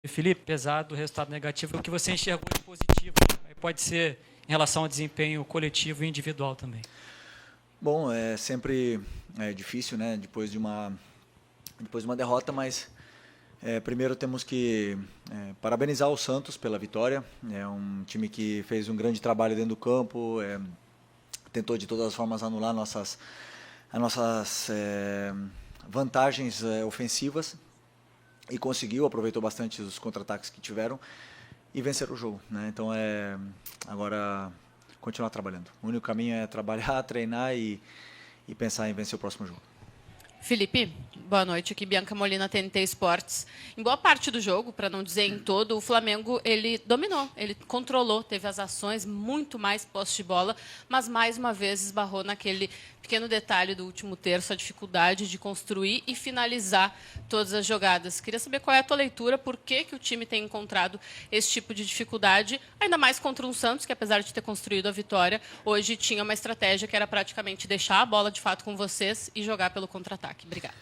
Felipe, apesar do resultado negativo, o que você enxergou de positivo? Aí pode ser em relação ao desempenho coletivo e individual também. Bom, é sempre difícil, né? Depois de uma derrota, mas primeiro temos que parabenizar o Santos pela vitória. É um time que fez um grande trabalho dentro do campo, tentou de todas as formas anular as nossas vantagens ofensivas e conseguiu, aproveitou bastante os contra-ataques que tiveram e vencer o jogo, né? Então agora continuar trabalhando. O único caminho é trabalhar, treinar e pensar em vencer o próximo jogo. Felipe, boa noite. Aqui Bianca Molina, TNT Esportes. Em boa parte do jogo, para não dizer em todo, o Flamengo ele dominou, ele controlou, teve as ações, muito mais posse de bola, mas mais uma vez esbarrou naquele pequeno detalhe do último terço, a dificuldade de construir e finalizar todas as jogadas. Queria saber qual é a tua leitura, por que o time tem encontrado esse tipo de dificuldade, ainda mais contra um Santos, que apesar de ter construído a vitória, hoje tinha uma estratégia que era praticamente deixar a bola de fato com vocês e jogar pelo contra-ataque. Obrigada.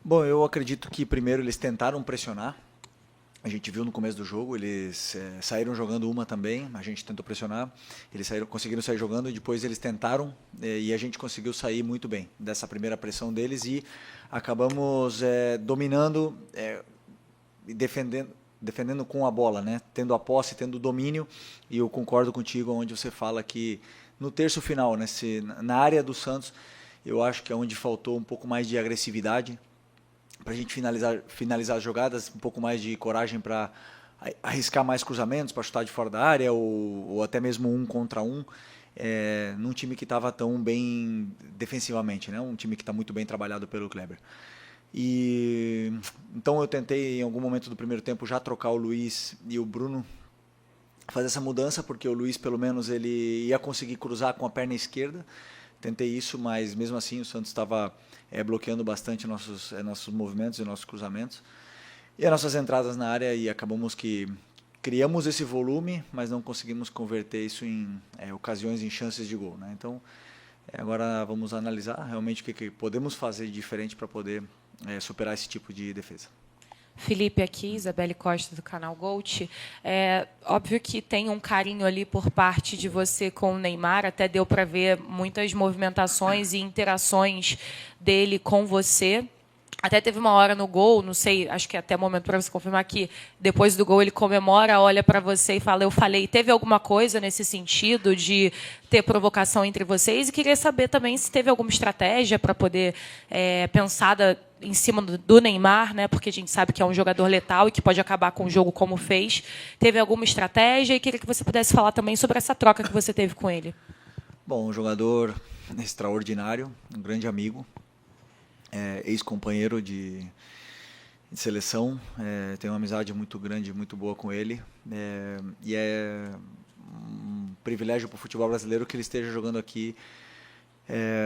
Bom, eu acredito que primeiro eles tentaram pressionar. A gente viu no começo do jogo, eles saíram jogando uma também, a gente tentou pressionar, eles conseguiram sair jogando e depois eles tentaram e a gente conseguiu sair muito bem dessa primeira pressão deles e acabamos dominando e defendendo com a bola, né? Tendo a posse, tendo o domínio, e eu concordo contigo onde você fala que no terço final, né, na área do Santos, eu acho que é onde faltou um pouco mais de agressividade, para a gente finalizar as jogadas, um pouco mais de coragem para arriscar mais cruzamentos, para chutar de fora da área, ou até mesmo 1 contra 1, num time que estava tão bem defensivamente, né? Um time que está muito bem trabalhado pelo Kleber. E então eu tentei em algum momento do primeiro tempo já trocar o Luiz e o Bruno, fazer essa mudança, porque o Luiz pelo menos ele ia conseguir cruzar com a perna esquerda. Tentei isso, mas mesmo assim o Santos estava bloqueando bastante nossos movimentos e nossos cruzamentos e as nossas entradas na área, e acabamos que criamos esse volume, mas não conseguimos converter isso em ocasiões, em chances de gol, né? Então agora vamos analisar realmente o que podemos fazer de diferente para poder superar esse tipo de defesa. Felipe aqui, Isabelle Costa, do canal Gold. É óbvio que tem um carinho ali por parte de você com o Neymar, até deu para ver muitas movimentações e interações dele com você. Até teve uma hora no gol, não sei, acho que até o momento para você confirmar que depois do gol ele comemora, olha para você e fala, eu falei. Teve alguma coisa nesse sentido de ter provocação entre vocês? E queria saber também se teve alguma estratégia para poder pensada em cima do Neymar, né? Porque a gente sabe que é um jogador letal e que pode acabar com o jogo como fez. Teve alguma estratégia? E queria que você pudesse falar também sobre essa troca que você teve com ele. Bom, um jogador extraordinário, um grande amigo, ex-companheiro de seleção, tenho uma amizade muito grande, muito boa com ele, e é um privilégio para o futebol brasileiro que ele esteja jogando aqui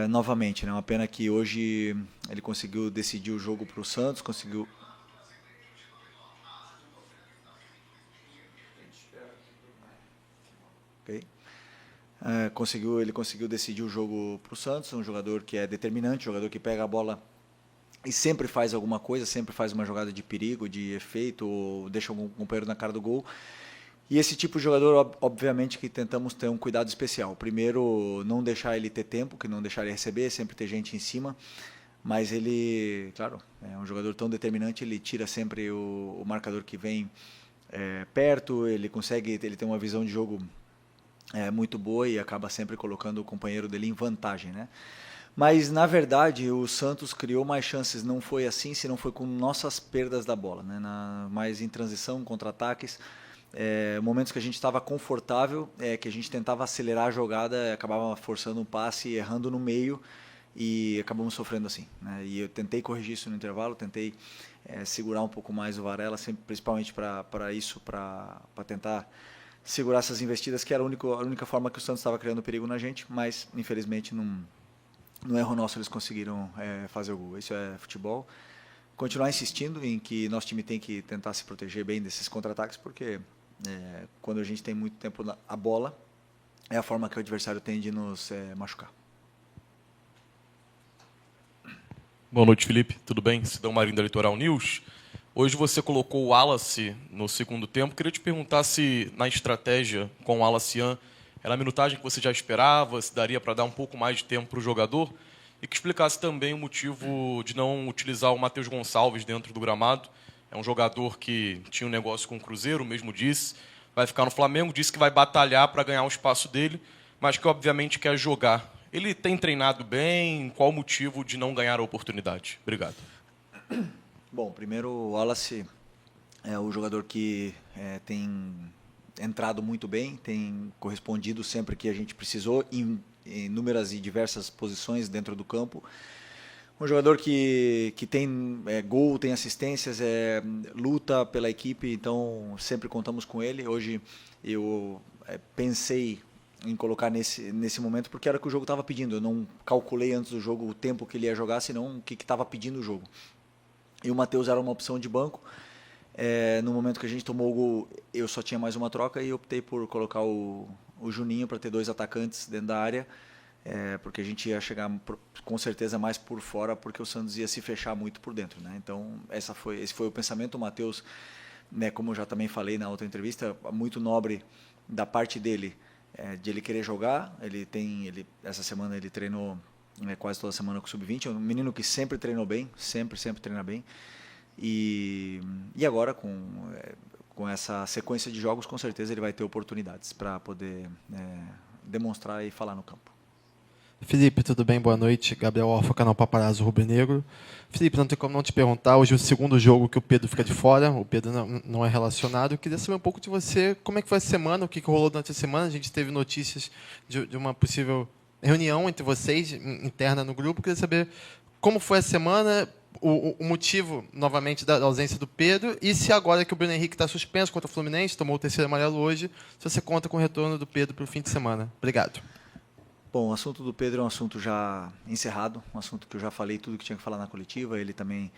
novamente, né? Uma pena que hoje ele conseguiu decidir o jogo para o Santos, conseguiu... Okay. Ele conseguiu decidir o jogo para o Santos, um jogador que é determinante, um jogador que pega a bola e sempre faz alguma coisa, sempre faz uma jogada de perigo, de efeito, ou deixa algum companheiro na cara do gol. E esse tipo de jogador, obviamente, que tentamos ter um cuidado especial. Primeiro, não deixar ele ter tempo, que não deixar ele receber, sempre ter gente em cima. Mas ele, claro, é um jogador tão determinante, ele tira sempre o marcador que vem perto, ele tem uma visão de jogo muito boa e acaba sempre colocando o companheiro dele em vantagem, né? Mas, na verdade, o Santos criou mais chances, não foi assim, se não foi com nossas perdas da bola, né? Mais em transição, contra-ataques, momentos que a gente estava confortável, que a gente tentava acelerar a jogada, acabava forçando um passe, errando no meio e acabamos sofrendo assim, né? E eu tentei corrigir isso no intervalo, tentei segurar um pouco mais o Varela, sempre, principalmente para isso, para tentar segurar essas investidas, que era a única forma que o Santos estava criando perigo na gente, mas infelizmente no erro nosso eles conseguiram fazer o gol. Isso é futebol. Continuar insistindo em que nosso time tem que tentar se proteger bem desses contra-ataques, porque quando a gente tem muito tempo a bola, é a forma que o adversário tem de nos machucar. Boa noite, Felipe. Tudo bem? Sidão Marinho da Litoral News. Hoje você colocou o Wallace no segundo tempo. Queria te perguntar se na estratégia com o Wallace era a minutagem que você já esperava, se daria para dar um pouco mais de tempo para o jogador, e que explicasse também o motivo de não utilizar o Matheus Gonçalves dentro do gramado. É um jogador que tinha um negócio com o Cruzeiro, mesmo disse, vai ficar no Flamengo, disse que vai batalhar para ganhar o espaço dele, mas que obviamente quer jogar. Ele tem treinado bem? Qual o motivo de não ganhar a oportunidade? Obrigado. Bom, primeiro o Wallace é o jogador que tem entrado muito bem, tem correspondido sempre que a gente precisou, em inúmeras e diversas posições dentro do campo. Um jogador que tem gol, tem assistências, luta pela equipe, então sempre contamos com ele. Hoje eu pensei em colocar nesse momento porque era o que o jogo estava pedindo. Eu não calculei antes do jogo o tempo que ele ia jogar, senão o que estava pedindo o jogo. E o Matheus era uma opção de banco. No momento que a gente tomou o gol, eu só tinha mais uma troca e optei por colocar o Juninho para ter 2 atacantes dentro da área, porque a gente ia chegar com certeza mais por fora, porque o Santos ia se fechar muito por dentro, né? Então esse foi o pensamento. O Matheus, né, como eu já também falei na outra entrevista, muito nobre da parte dele, de ele querer jogar. Essa semana ele treinou quase toda semana com o Sub-20, é um menino que sempre treinou bem, sempre treina bem, e agora com essa sequência de jogos, com certeza ele vai ter oportunidades para poder demonstrar e falar no campo. Felipe, tudo bem? Boa noite. Gabriel Orfa, canal Paparazzo Rubro-Negro. Felipe, não tem como não te perguntar, hoje é o segundo jogo que o Pedro fica de fora, o Pedro não é relacionado. Eu queria saber um pouco de você, como é que foi a semana, o que rolou durante a semana. A gente teve notícias de uma possível reunião entre vocês, interna no grupo. Eu queria saber como foi a semana, o motivo, novamente, da ausência do Pedro, e se agora que o Bruno Henrique está suspenso contra o Fluminense, tomou o 3º amarelo hoje, se você conta com o retorno do Pedro para o fim de semana. Obrigado. Bom, o assunto do Pedro é um assunto já encerrado, um assunto que eu já falei tudo que tinha que falar na coletiva, ele também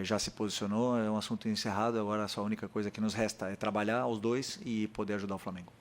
já se posicionou, é um assunto encerrado. Agora só a única coisa que nos resta é trabalhar os dois e poder ajudar o Flamengo.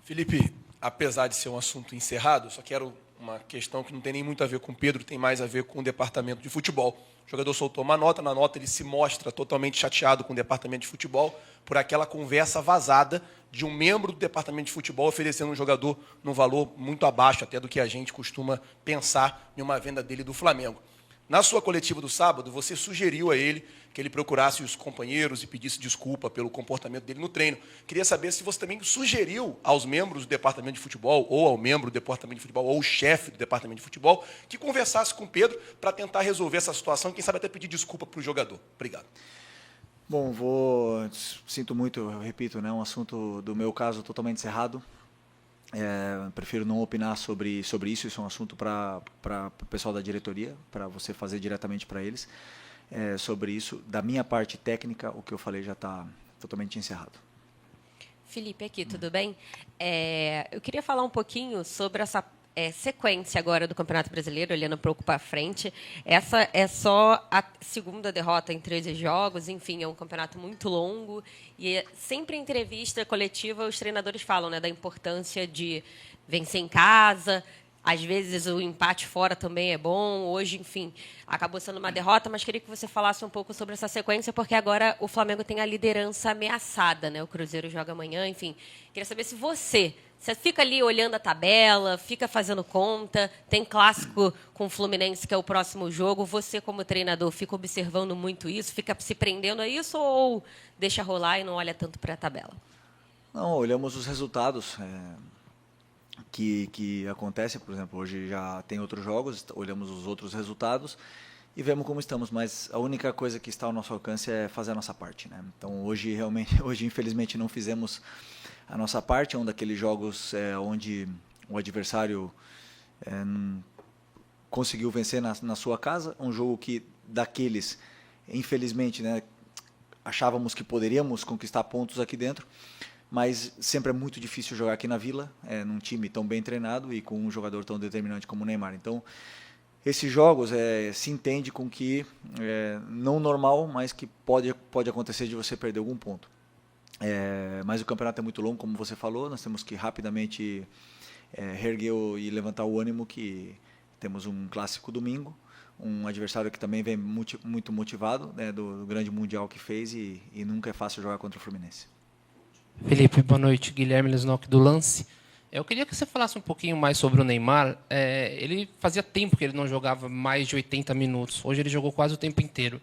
Felipe, apesar de ser um assunto encerrado, só quero uma questão que não tem nem muito a ver com o Pedro, tem mais a ver com o departamento de futebol. O jogador soltou uma nota, na nota ele se mostra totalmente chateado com o departamento de futebol por aquela conversa vazada de um membro do departamento de futebol oferecendo um jogador num valor muito abaixo até do que a gente costuma pensar em uma venda dele do Flamengo. Na sua coletiva do sábado, você sugeriu a ele que ele procurasse os companheiros e pedisse desculpa pelo comportamento dele no treino. Queria saber se você também sugeriu aos membros do departamento de futebol, ou ao membro do departamento de futebol, ou ao chefe do departamento de futebol, que conversasse com o Pedro para tentar resolver essa situação e, quem sabe, até pedir desculpa para o jogador. Obrigado. Bom, sinto muito, eu repito, né, um assunto do meu caso totalmente encerrado. Prefiro não opinar sobre isso é um assunto para o pessoal da diretoria, para você fazer diretamente para eles. Sobre isso, da minha parte técnica, o que eu falei já está totalmente encerrado. Felipe, aqui, tudo bem? Eu queria falar um pouquinho sobre essa sequência agora do Campeonato Brasileiro, olhando um pouco para frente. Essa é só a segunda derrota em 13 jogos, enfim, é um campeonato muito longo. E sempre em entrevista coletiva, os treinadores falam, né, da importância de vencer em casa. Às vezes o empate fora também é bom. Hoje, enfim, acabou sendo uma derrota, mas queria que você falasse um pouco sobre essa sequência, porque agora o Flamengo tem a liderança ameaçada, né? O Cruzeiro joga amanhã, enfim. Queria saber se você fica ali olhando a tabela, fica fazendo conta, tem clássico com o Fluminense, que é o próximo jogo. Você, como treinador, fica observando muito isso, fica se prendendo a isso ou deixa rolar e não olha tanto para a tabela? Não, olhamos os resultados que acontecem. Por exemplo, hoje já tem outros jogos, olhamos os outros resultados e vemos como estamos, mas a única coisa que está ao nosso alcance é fazer a nossa parte, né? Então hoje infelizmente não fizemos a nossa parte. É um daqueles jogos onde o adversário conseguiu vencer na sua casa, um jogo que daqueles, infelizmente, né, achávamos que poderíamos conquistar pontos aqui dentro, mas sempre é muito difícil jogar aqui na Vila, num time tão bem treinado e com um jogador tão determinante como o Neymar. Então, esses jogos se entende com que não normal, mas que pode acontecer de você perder algum ponto. Mas o campeonato é muito longo, como você falou, nós temos que rapidamente reerguer e levantar o ânimo, que temos um clássico domingo, um adversário que também vem muito motivado, né, do grande Mundial que fez e nunca é fácil jogar contra o Fluminense. Felipe, boa noite. Guilherme Lesnock do Lance. Eu queria que você falasse um pouquinho mais sobre o Neymar. Ele fazia tempo que ele não jogava mais de 80 minutos. Hoje ele jogou quase o tempo inteiro.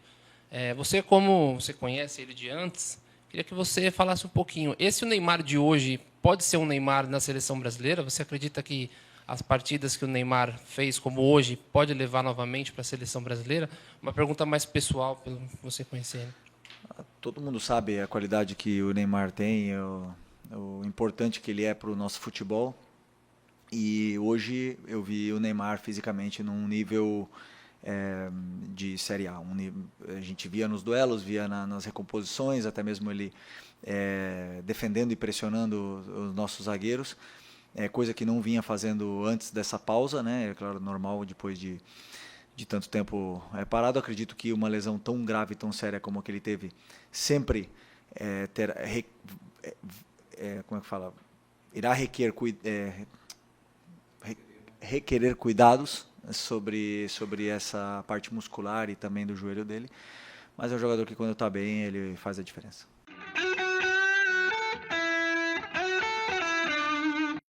Você, como você conhece ele de antes, queria que você falasse um pouquinho. Esse o Neymar de hoje pode ser um Neymar na seleção brasileira? Você acredita que as partidas que o Neymar fez, como hoje, pode levar novamente para a seleção brasileira? Uma pergunta mais pessoal, pelo você conhecer ele. Todo mundo sabe a qualidade que o Neymar tem, o importante que ele é para o nosso futebol. E hoje eu vi o Neymar fisicamente num nível de Série A. A gente via nos duelos, via nas recomposições, até mesmo ele defendendo e pressionando os nossos zagueiros. Coisa que não vinha fazendo antes dessa pausa, né? É claro, normal depois de tanto tempo parado. Acredito que uma lesão tão grave, tão séria como a que ele teve, sempre como é que fala? Irá requerer cuidados sobre essa parte muscular e também do joelho dele. Mas é um jogador que, quando está bem, ele faz a diferença.